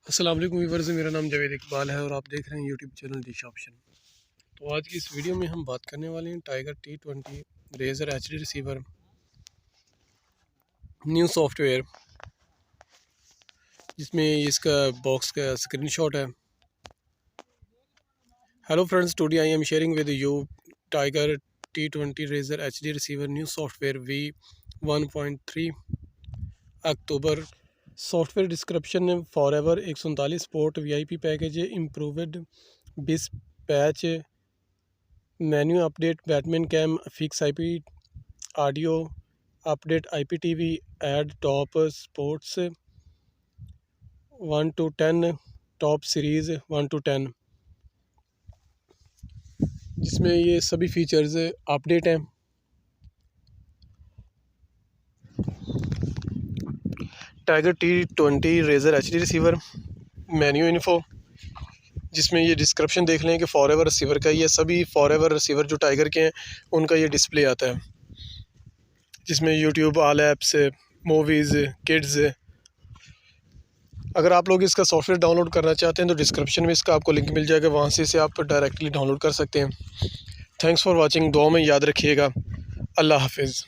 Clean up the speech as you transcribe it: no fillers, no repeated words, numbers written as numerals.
अस्सलाम वालेकुम व्यूअर्स, मेरा नाम जावेद इकबाल है और आप देख रहे हैं यूट्यूब चैनल डिश ऑप्शन। तो आज की इस वीडियो में हम बात करने वाले हैं Tiger T20 razor HD receiver new software, जिसमें इसका बॉक्स का स्क्रीनशॉट है। Hello friends, today I am sharing with you Tiger T20 razor HD receiver new software v1.30 October. Software description for ever 139 sport VIP package, improved BISS patch, menu update, Batman cam, fix IP audio update, IPTV add, top sports 1 to 10, top series 1 to 10, जिसमें ये सभी features update हैं। Tiger T20 razor HD receiver menu info, जिसमें ये description देख लें कि for ever receiver का, ये सभी फॉर एवर रिसीवर जो टाइगर के हैं उनका ये डिस्प्ले आता है, जिसमें YouTube, all apps, movies, kids. अगर आप लोग इसका सॉफ्टवेयर डाउनलोड करना चाहते हैं तो डिस्क्रिप्शन में इसका आपको लिंक मिल जाएगा, वहाँ से इसे आप डायरेक्टली डाउनलोड कर सकते हैं। थैंक्स फॉर वॉचिंग, दुआ में याद रखिएगा। अल्लाह हाफिज़।